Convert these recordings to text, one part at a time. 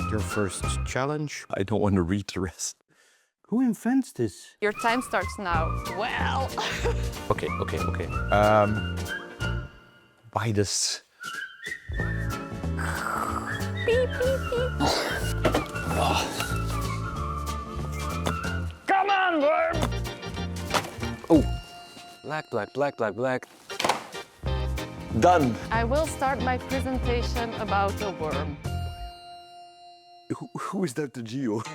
Your first challenge. I don't want to read the rest. Who invents this? Your time starts now. Well. Okay. Why this? Beep, beep, beep. Come on, worm! Oh, black. Done. I will start my presentation about a worm. Who is Dr. Gio?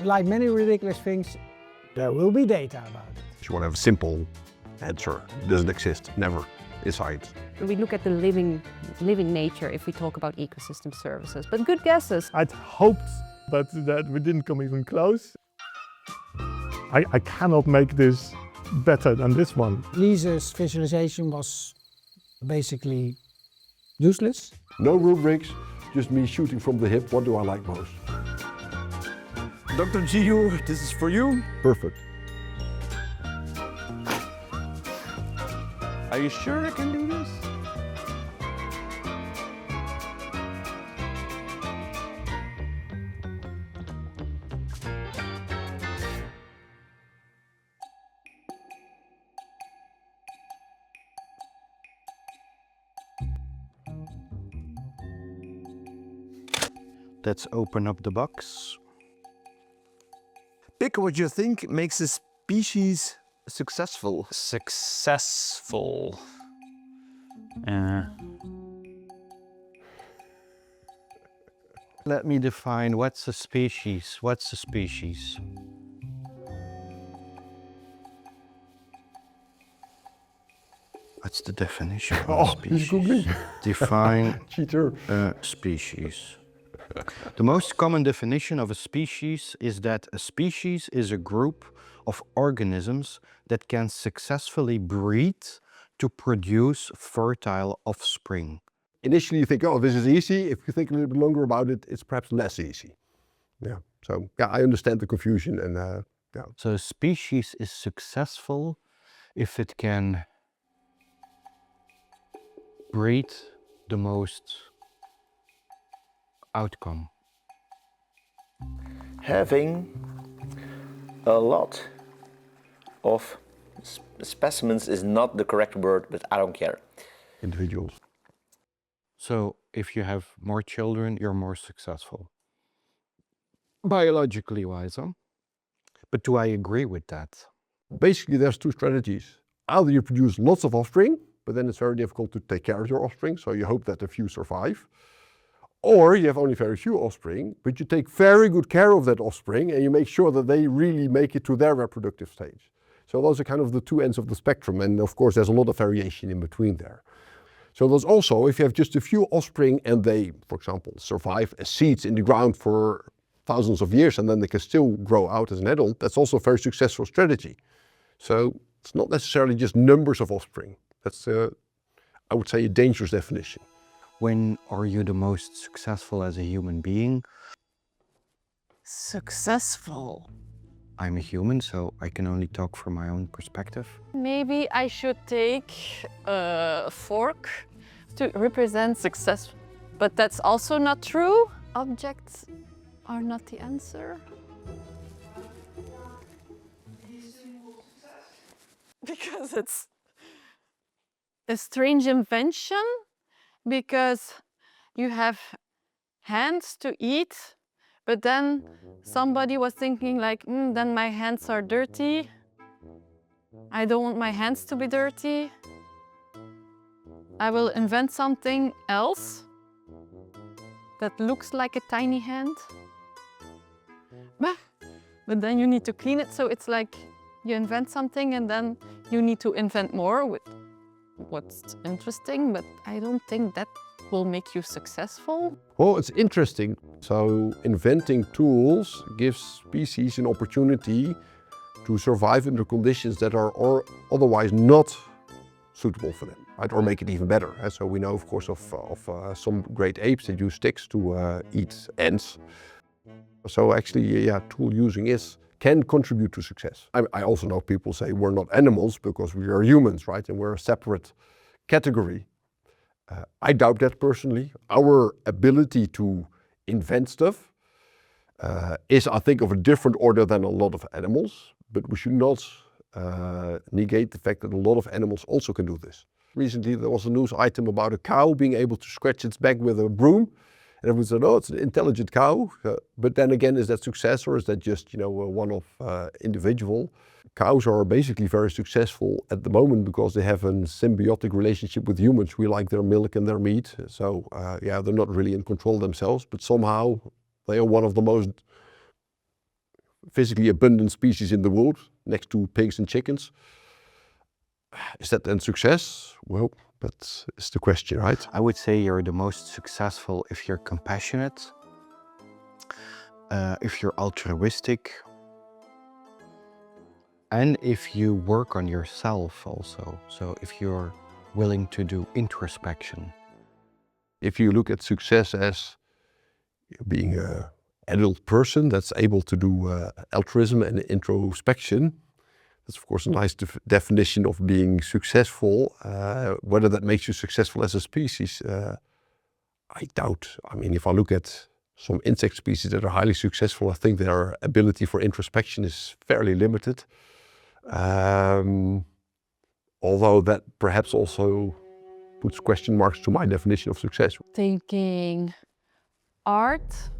Like many ridiculous things, there will be data about it. You want to have a simple answer. It doesn't exist, never, inside. We look at the living nature if we talk about ecosystem services, but good guesses. I'd hoped that we didn't come even close. I cannot make this better than this one. Lisa's visualization was basically useless. No rubrics, just me shooting from the hip. What do I like most? Dr. Gio, this is for you. Perfect. Are you sure I can do this? Let's open up the box. Pick what you think makes a species successful. Successful. Let me define what's a species. What's a species? What's the definition of a species? Define Cheater. a species. The most common definition of a species is that a species is a group of organisms that can successfully breed to produce fertile offspring. Initially you think, oh, this is easy. If you think a little bit longer about it, it's perhaps less easy. Yeah, so yeah, I understand the confusion and yeah. So a species is successful if it can breed the most outcome. Having a lot of specimens is not the correct word, but I don't care. Individuals. So if you have more children, you're more successful. Biologically wise, huh? But do I agree with that? Basically, there's two strategies. Either you produce lots of offspring, but then it's very difficult to take care of your offspring, so you hope that a few survive. Or you have only very few offspring, but you take very good care of that offspring and you make sure that they really make it to their reproductive stage. So those are kind of the two ends of the spectrum, and of course there's a lot of variation in between there. So there's also, if you have just a few offspring and they, for example, survive as seeds in the ground for thousands of years and then they can still grow out as an adult, that's also a very successful strategy. So it's not necessarily just numbers of offspring. That's, I would say, a dangerous definition. When are you the most successful as a human being? Successful. I'm a human, so I can only talk from my own perspective. Maybe I should take a fork to represent success, but that's also not true. Objects are not the answer. Because it's a strange invention, because you have hands to eat, but then somebody was thinking like, then my hands are dirty. I don't want my hands to be dirty. I will invent something else that looks like a tiny hand. But then you need to clean it, so it's like you invent something and then you need to invent more with what's interesting, but I don't think that will make you successful. Well, it's interesting. So inventing tools gives species an opportunity to survive under conditions that are otherwise not suitable for them, right? Or make it even better. So we know, of course, of some great apes that use sticks to eat ants. So actually, yeah, tool using can contribute to success. I also know people say we're not animals because we are humans, right? And we're a separate category. I doubt that personally. Our ability to invent stuff is, I think, of a different order than a lot of animals, but we should not negate the fact that a lot of animals also can do this. Recently there was a news item about a cow being able to scratch its back with a broom, and everyone said, oh, it's an intelligent cow. But then again, is that success, or is that just, you know, a one-off individual? Cows are basically very successful at the moment because they have a symbiotic relationship with humans. We like their milk and their meat. So yeah, they're not really in control themselves, but somehow they are one of the most physically abundant species in the world, next to pigs and chickens. Is that then success? Well, that's the question, right? I would say you're the most successful if you're compassionate, if you're altruistic, and if you work on yourself also. So if you're willing to do introspection. If you look at success as being an adult person that's able to do altruism and introspection, that's of course a nice definition of being successful. Whether that makes you successful as a species, I doubt. I mean, if I look at some insect species that are highly successful, I think their ability for introspection is fairly limited. Although that perhaps also puts question marks to my definition of success. Thinking art.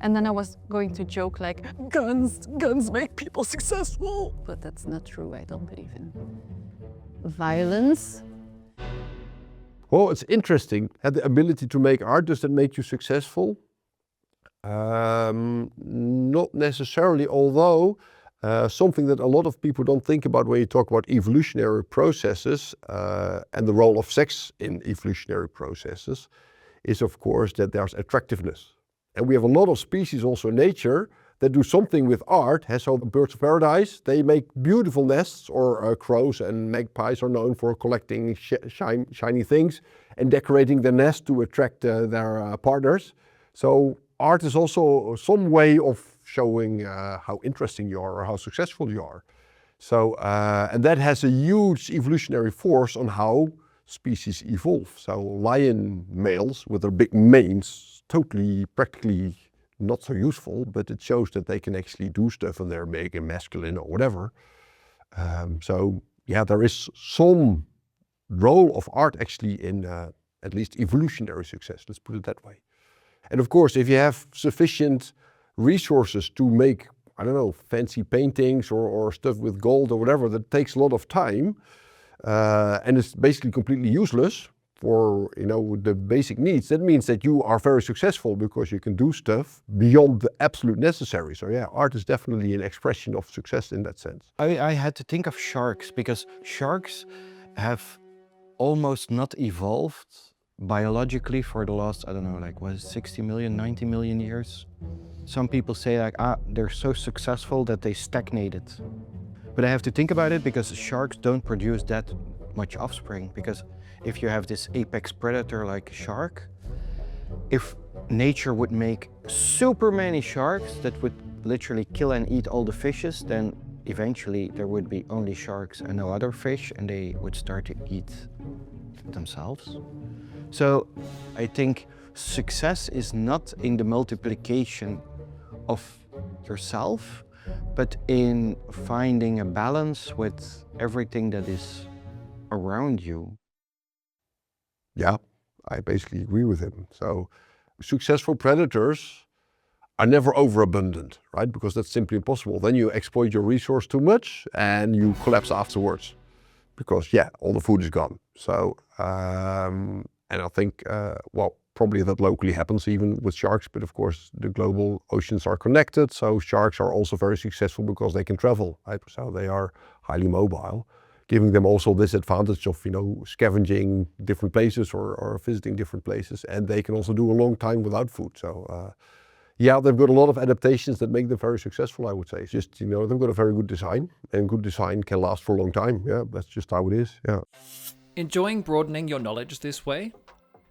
And then I was going to joke like, guns make people successful. But that's not true, I don't believe in violence. Well, it's interesting. The ability to make art, does that make you successful? Not necessarily, although something that a lot of people don't think about when you talk about evolutionary processes and the role of sex in evolutionary processes is, of course, that there's attractiveness. And we have a lot of species also in nature that do something with art. So birds of paradise, they make beautiful nests, or crows and magpies are known for collecting shiny things and decorating their nest to attract their partners. So art is also some way of showing how interesting you are or how successful you are. So, and that has a huge evolutionary force on how species evolve. So lion males with their big manes, totally, practically not so useful, but it shows that they can actually do stuff and they're big and masculine or whatever. So yeah, there is some role of art actually in at least evolutionary success, let's put it that way. And of course, if you have sufficient resources to make, I don't know, fancy paintings or stuff with gold or whatever, that takes a lot of time and it's basically completely useless for, you know, the basic needs. That means that you are very successful because you can do stuff beyond the absolute necessary. So yeah, art is definitely an expression of success in that sense. I had to think of sharks because sharks have almost not evolved biologically for the last, I don't know, like was it 60 million, 90 million years? Some people say like, they're so successful that they stagnated. But I have to think about it because sharks don't produce that much offspring, because if you have this apex predator like a shark, if nature would make super many sharks that would literally kill and eat all the fishes, then eventually there would be only sharks and no other fish, and they would start to eat themselves. So I think success is not in the multiplication of yourself, but in finding a balance with everything that is around you. Yeah, I basically agree with him. So successful predators are never overabundant, right? Because that's simply impossible. Then you exploit your resource too much and you collapse afterwards because yeah, all the food is gone. So, and I think, well, probably that locally happens even with sharks, but of course the global oceans are connected. So sharks are also very successful because they can travel, right? So they are highly mobile, giving them also this advantage of, you know, scavenging different places or visiting different places. And they can also do a long time without food. So yeah, they've got a lot of adaptations that make them very successful, I would say. It's just, you know, they've got a very good design, and good design can last for a long time. Yeah, that's just how it is, yeah. Enjoying broadening your knowledge this way?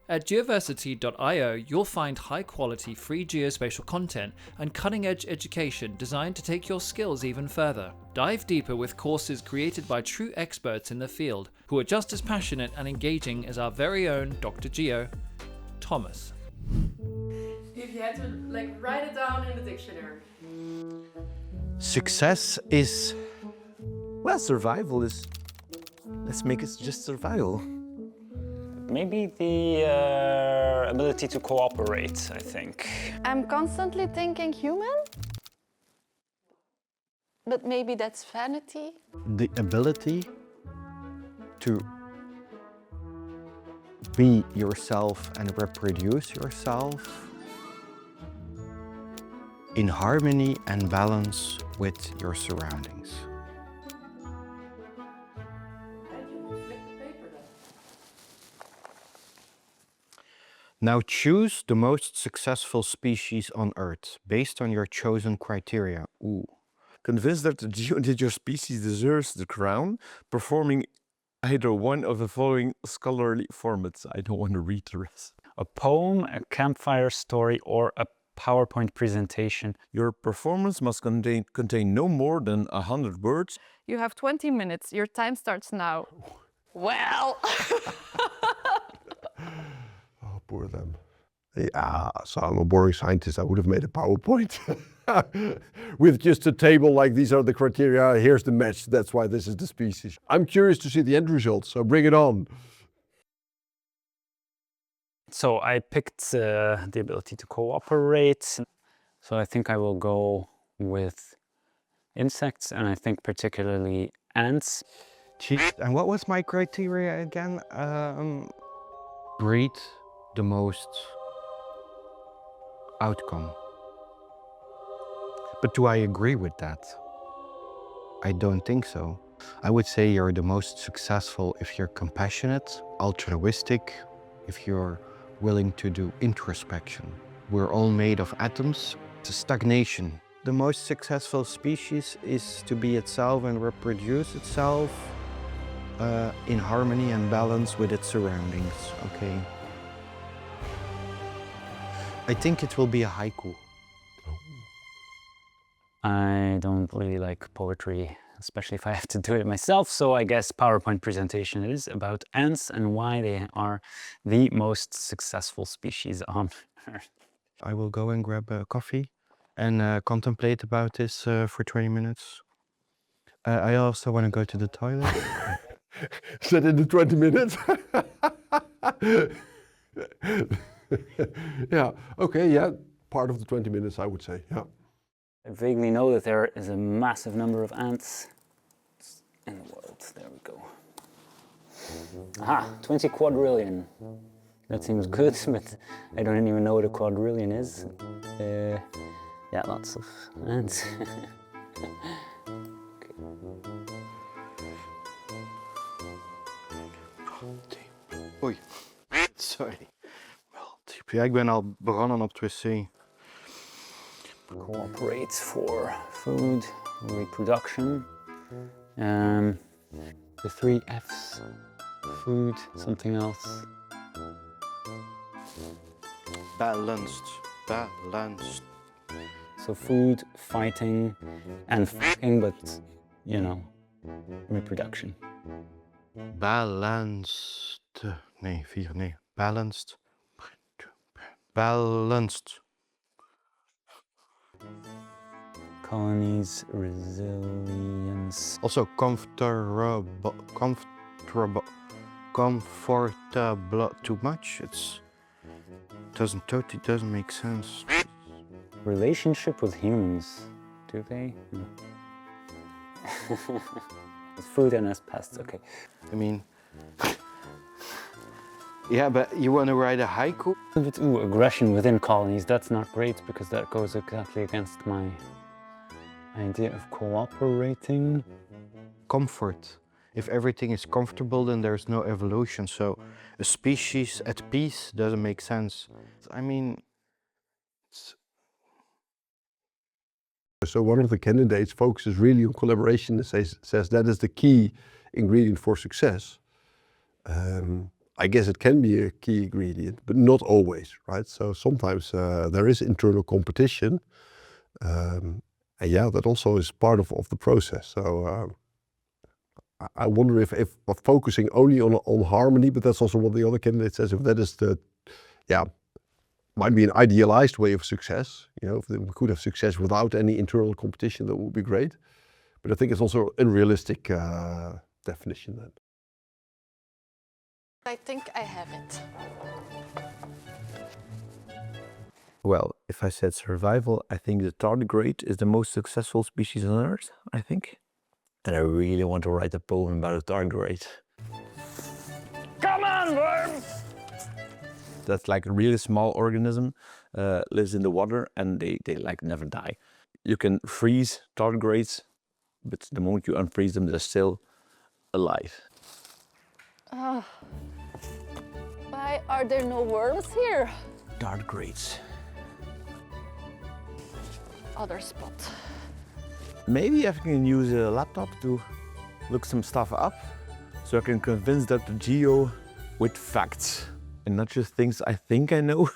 At geoversity.io, you'll find high-quality free geospatial content and cutting-edge education designed to take your skills even further. Dive deeper with courses created by true experts in the field who are just as passionate and engaging as our very own Dr. Geo, Thomas. If you had to write it down in the dictionary. Success is Well, survival is... Let's make it just survival. Maybe the ability to cooperate, I think. I'm constantly thinking human, but maybe that's vanity. the ability to be yourself and reproduce yourself in harmony and balance with your surroundings. Now choose the most successful species on Earth based on your chosen criteria. Ooh. Convinced that the geoindigenous species deserves the crown, performing either one of the following scholarly formats. I don't want to read the rest. A poem, a campfire story, or a PowerPoint presentation. Your performance must contain no more than 100 words. You have 20 minutes. Your time starts now. Well. Oh, poor them. Yeah, so I'm a boring scientist. I would have made a PowerPoint with just a table like these are the criteria, here's the match, that's why this is the species. I'm curious to see the end results, so bring it on. So I picked the ability to cooperate. So I think I will go with insects, and I think particularly ants. Jeez, and what was my criteria again? Breed the most outcome. But do I agree with that? I don't think so. I would say you're the most successful if you're compassionate, altruistic, if you're willing to do introspection. We're all made of atoms. It's a stagnation. The most successful species is to be itself and reproduce itself in harmony and balance with its surroundings, okay? I think it will be a haiku. I don't really like poetry, especially if I have to do it myself, so I guess PowerPoint presentation it is about ants and why they are the most successful species on Earth. I will go and grab a coffee and contemplate about this for 20 minutes. I also want to go to the toilet. Is that in the 20 minutes? Yeah, okay, yeah, part of the 20 minutes I would say, yeah. I vaguely know that there is a massive number of ants in the world. There we go. Aha, 20 quadrillion. That seems good, but I don't even know what a quadrillion is. Yeah, lots of ants. Oei, sorry. Wel, typ. Ja, ik ben al begonnen op het wc. Cooperate for food, reproduction. The 3 F's. Food, something else. Balanced, balanced. So food, fighting, and fucking, but, you know, reproduction. Balanced. Nee, 4, nee. Balanced. Balanced. Colonies, resilience. Also comfortable, too much. Doesn't make sense. Relationship with humans, do they? No. With food and as pests, okay. I mean, yeah, but you want to write a haiku? But, ooh, aggression within colonies, that's not great because that goes exactly against my idea of cooperating. Comfort. If everything is comfortable, then there's no evolution. So a species at peace doesn't make sense. I mean, So one of the candidates focuses really on collaboration and says that is the key ingredient for success. I guess it can be a key ingredient, but not always, right? So sometimes there is internal competition. And yeah, that also is part of the process. So I wonder if focusing only on harmony, but that's also what the other candidate says, if that is the, yeah, might be an idealized way of success. You know, if we could have success without any internal competition, that would be great. But I think it's also an unrealistic definition then. I think I have it. Well, if I said survival, I think the tardigrade is the most successful species on Earth, I think. And I really want to write a poem about a tardigrade. Come on, worm! That's like a really small organism, lives in the water, and they like never die. You can freeze tardigrades, but the moment you unfreeze them, they're still alive. Why are there no worms here? Tardigrades. Other spot. Maybe I can use a laptop to look some stuff up, so I can convince Dr. Geo with facts and not just things I think I know.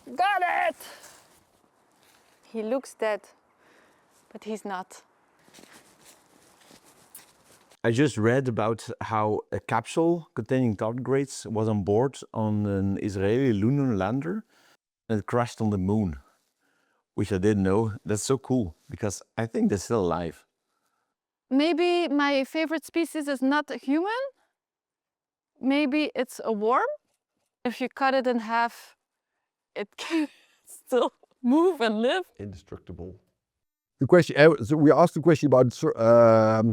Got it! He looks dead, but he's not. I just read about how a capsule containing tardigrades was on board on an Israeli lunar lander and it crashed on the moon, which I didn't know. That's so cool, because I think they're still alive. Maybe my favorite species is not a human. Maybe it's a worm. If you cut it in half, it can still move and live. Indestructible. The question, so we asked the question about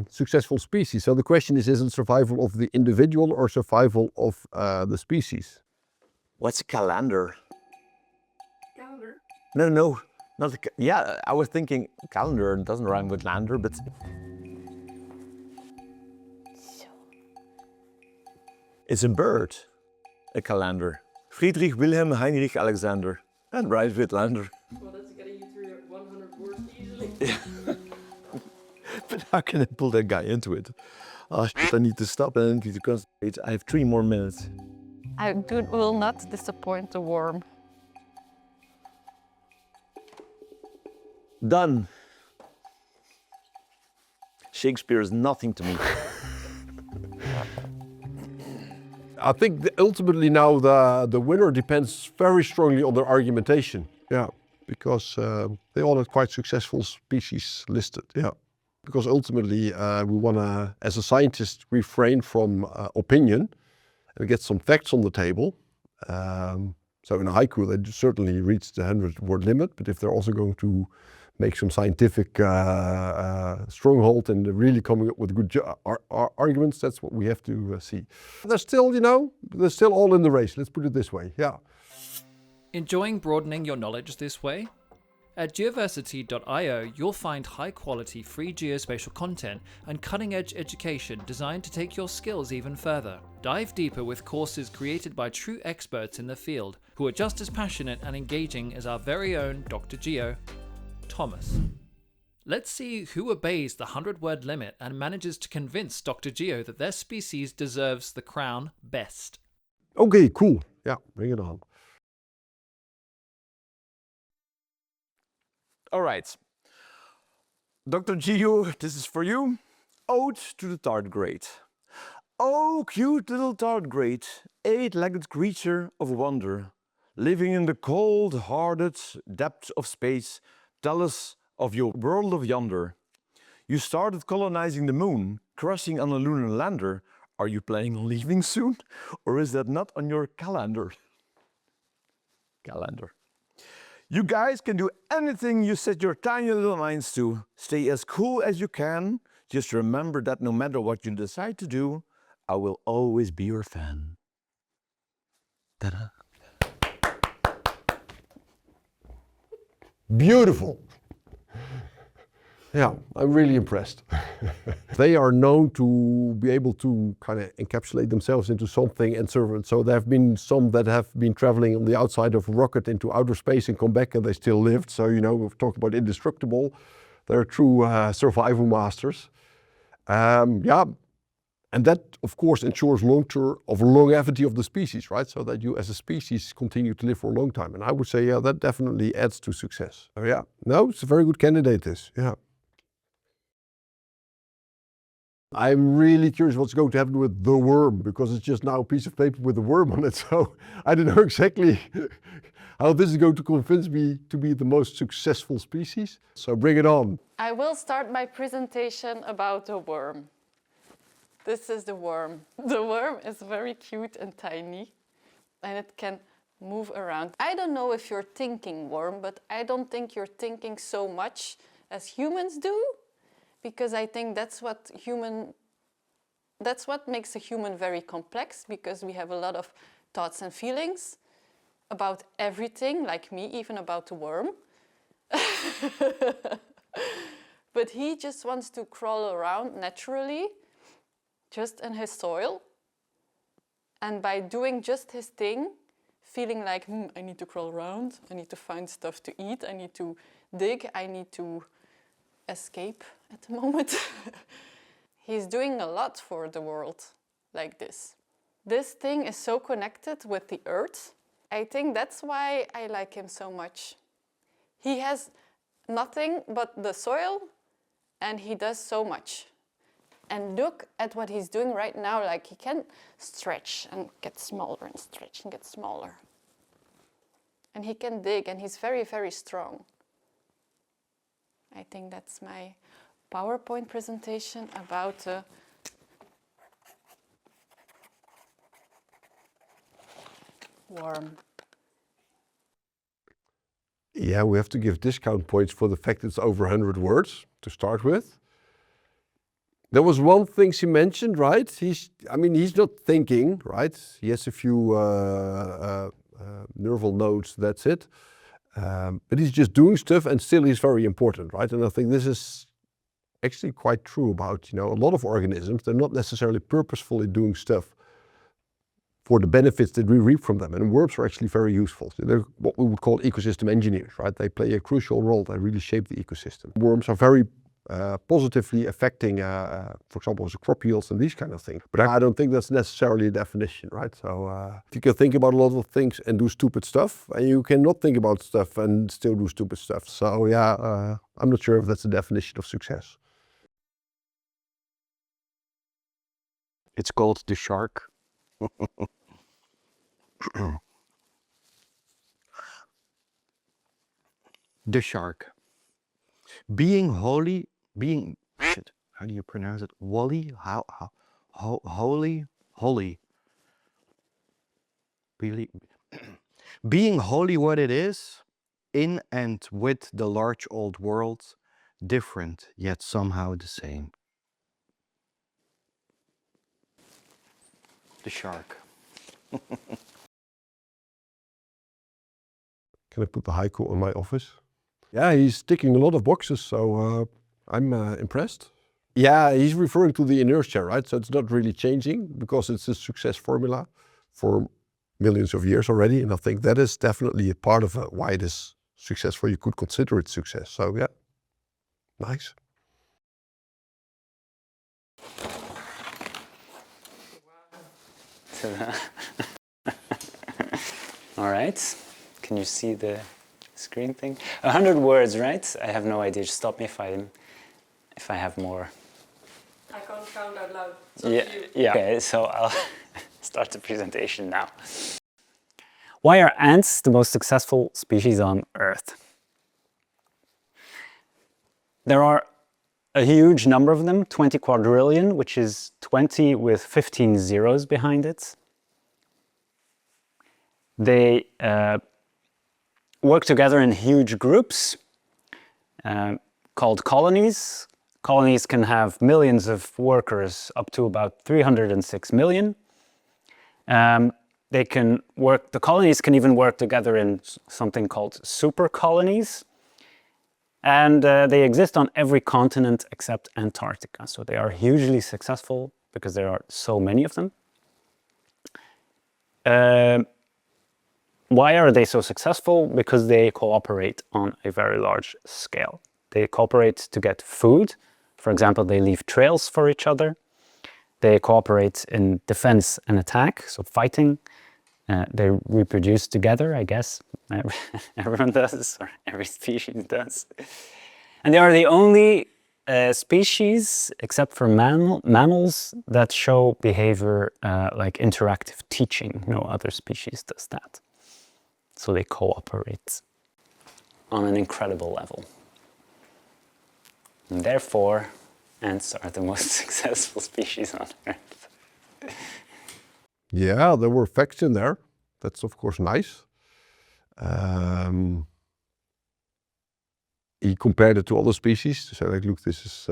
successful species. So the question is it survival of the individual or survival of the species? What's a calendar? Calendar? No, not a yeah, I was thinking calendar doesn't rhyme with lander, but it's a bird, a calendar. Friedrich Wilhelm Heinrich Alexander. That rhymes with lander. Well, that's getting you through 100 words easily. But how can I pull that guy into it? Oh shit, I need to stop and I need to concentrate. I have 3 more minutes. I will not disappoint the worm. Done. Shakespeare is nothing to me. I think ultimately now the winner depends very strongly on their argumentation. Yeah, because they all had quite successful species listed. Yeah, because ultimately we want to, as a scientist, refrain from opinion and get some facts on the table. So in a haiku, they certainly reached the 100-word limit. But if they're also going to make some scientific stronghold and really coming up with good arguments, that's what we have to see. They're still, you know, they're still all in the race. Let's put it this way, yeah. Enjoying broadening your knowledge this way? At geoversity.io, you'll find high-quality free geospatial content and cutting-edge education designed to take your skills even further. Dive deeper with courses created by true experts in the field who are just as passionate and engaging as our very own Dr. Geo, Thomas. Let's see who obeys the 100-word limit and manages to convince Dr. Geo that their species deserves the crown best. Okay, cool. Yeah, bring it on. All right. Dr. Geo, this is for you. Ode to the tardigrade. Oh, cute little tardigrade, 8-legged creature of wonder, living in the cold-hearted depths of space, tell us of your world of yonder. You started colonizing the moon, crashing on a lunar lander. Are you planning on leaving soon? Or is that not on your calendar? Calendar. You guys can do anything you set your tiny little minds to. Stay as cool as you can. Just remember that no matter what you decide to do, I will always be your fan. Ta-da. Beautiful. Yeah, I'm really impressed. They are known to be able to kind of encapsulate themselves into something and serve it. So there have been some that have been traveling on the outside of a rocket into outer space and come back and they still lived. So, you know, we've talked about indestructible. They're true survival masters. Yeah, And that, of course, ensures longevity of the species, right? So that you as a species continue to live for a long time. And I would say, yeah, that definitely adds to success. So yeah, no, it's a very good candidate, this, yeah. I'm really curious what's going to happen with the worm, because it's just now a piece of paper with a worm on it. So I don't know exactly how this is going to convince me to be the most successful species. So bring it on. I will start my presentation about the worm. This is the worm. The worm is very cute and tiny, and it can move around. I don't know if you're thinking worm, but I don't think you're thinking so much as humans do, because I think that's what makes a human very complex, because we have a lot of thoughts and feelings about everything, like me, even about the worm. But he just wants to crawl around naturally, just in his soil. And by doing just his thing, feeling like, I need to crawl around, I need to find stuff to eat, I need to dig, I need to escape at the moment. He's doing a lot for the world like this. This thing is so connected with the earth. I think that's why I like him so much. He has nothing but the soil, and he does so much. And look at what he's doing right now. Like, he can stretch and get smaller and stretch and get smaller. And he can dig, and he's very, very strong. I think that's my PowerPoint presentation about the worm. Yeah, we have to give discount points for the fact it's over 100 words to start with. There was one thing she mentioned, right? He's not thinking, right? He has a few nerval nodes, that's it. But he's just doing stuff, and still he's very important, right? And I think this is actually quite true about, a lot of organisms. They're not necessarily purposefully doing stuff for the benefits that we reap from them. And worms are actually very useful. So they're what we would call ecosystem engineers, right? They play a crucial role. They really shape the ecosystem. Worms are very positively affecting, for example, the crop yields and these kind of things. But I don't think that's necessarily a definition, right? So if you can think about a lot of things and do stupid stuff, and you cannot think about stuff and still do stupid stuff. So yeah, I'm not sure if that's a definition of success. It's called the shark. The shark. How do you pronounce it? Holy? Being wholly what it is, in and with the large old world, different yet somehow the same. The shark. Can I put the haiku on my office? Yeah, he's ticking a lot of boxes, so I'm impressed. Yeah, he's referring to the inertia, right? So it's not really changing because it's a success formula for millions of years already. And I think that is definitely a part of why it is successful. You could consider it success. So yeah, nice. All right. Can you see the screen thing? 100 words, right? I have no idea. Just stop me if I have more. I can't count out loud. Yeah. Okay, so I'll start the presentation now. Why are ants the most successful species on Earth? There are a huge number of them, 20 quadrillion, which is 20 with 15 zeros behind it. They work together in huge groups called colonies. Colonies can have millions of workers, up to about 306 million. The colonies can even work together in something called super colonies. And they exist on every continent except Antarctica. So they are hugely successful because there are so many of them. Why are they so successful? Because they cooperate on a very large scale. They cooperate to get food. For example, they leave trails for each other. They cooperate in defense and attack, so fighting. They reproduce together, I guess. Everyone does, or every species does. And they are the only species, except for mammals, that show behavior like interactive teaching. No other species does that. So they cooperate on an incredible level. And therefore, ants are the most successful species on Earth. Yeah, there were facts in there. That's of course nice. He compared it to other species to say, like, look, this is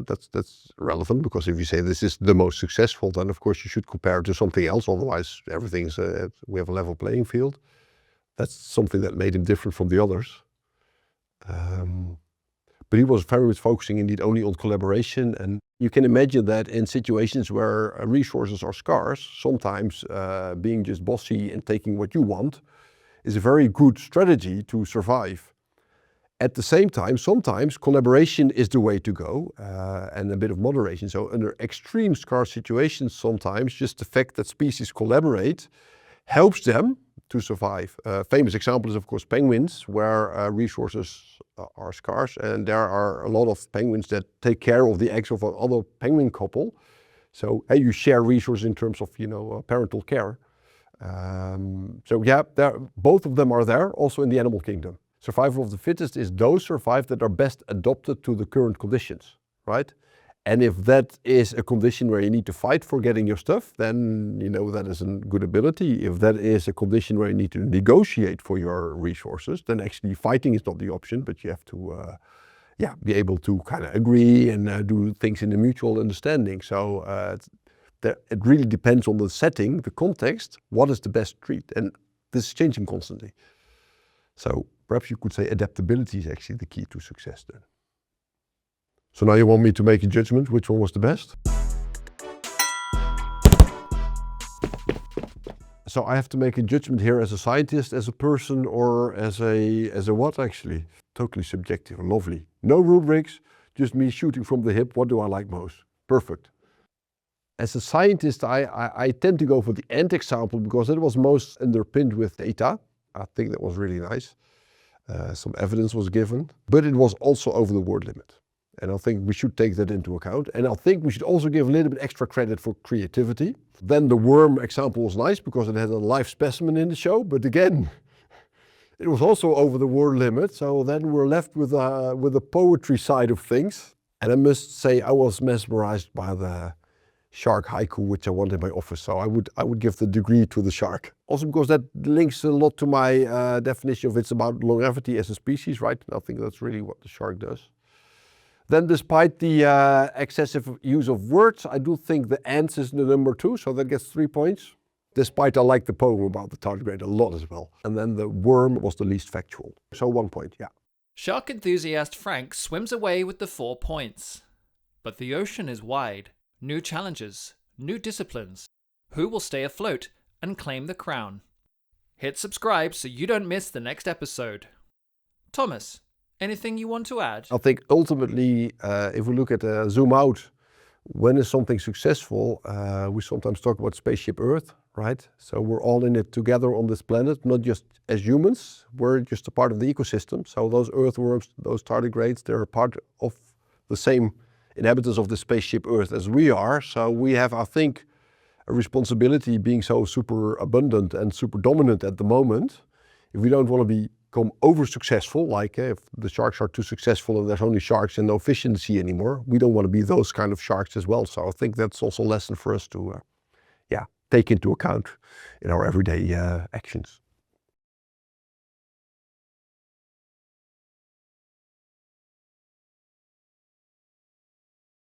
that's relevant, because if you say this is the most successful, then of course you should compare it to something else. Otherwise, everything's we have a level playing field. That's something that made him different from the others. But he was very much focusing indeed only on collaboration. And you can imagine that in situations where resources are scarce, sometimes being just bossy and taking what you want is a very good strategy to survive. At the same time, sometimes collaboration is the way to go, and a bit of moderation. So under extreme scarce situations, sometimes just the fact that species collaborate helps them to survive. Famous example is of course penguins, where resources are scarce, and there are a lot of penguins that take care of the eggs of another penguin couple. So hey, you share resources in terms of, you know, parental care. So yeah, both of them are there, also in the animal kingdom. Survival of the fittest is those survive that are best adapted to the current conditions, right? And if that is a condition where you need to fight for getting your stuff, then you know that is a good ability. If that is a condition where you need to negotiate for your resources, then actually fighting is not the option, but you have to be able to kind of agree and do things in a mutual understanding. So it really depends on the setting, the context, what is the best treat, and this is changing constantly. So perhaps you could say adaptability is actually the key to success then. So now you want me to make a judgment, which one was the best? So I have to make a judgment here as a scientist, as a person, or as a what actually? Totally subjective, lovely. No rubrics, just me shooting from the hip. What do I like most? Perfect. As a scientist, I tend to go for the ant example because it was most underpinned with data. I think that was really nice. Some evidence was given, but it was also over the word limit. And I think we should take that into account. And I think we should also give a little bit extra credit for creativity. Then the worm example was nice because it had a live specimen in the show, but again, it was also over the word limit. So then we're left with the poetry side of things. And I must say I was mesmerized by the shark haiku, which I want in my office. So I would give the degree to the shark. Also because that links a lot to my definition of it's about longevity as a species, right? And I think that's really what the shark does. Then despite the excessive use of words, I do think the ants is the number 2, so that gets 3 points. Despite I like the poem about the tardigrade a lot as well. And then the worm was the least factual. So 1 point, yeah. Shark enthusiast Frank swims away with the 4 points. But the ocean is wide. New challenges, new disciplines. Who will stay afloat and claim the crown? Hit subscribe so you don't miss the next episode. Thomas, anything you want to add? I think ultimately, if we look at zoom out, when is something successful? We sometimes talk about spaceship Earth, right? So we're all in it together on this planet, not just as humans, we're just a part of the ecosystem. So those earthworms, those tardigrades, they're a part of the same inhabitants of the spaceship Earth as we are. So we have, I think, a responsibility being so super abundant and super dominant at the moment. If we don't want to become over successful, like if the sharks are too successful and there's only sharks and no efficiency anymore, we don't want to be those kind of sharks as well. So I think that's also a lesson for us to take into account in our everyday actions.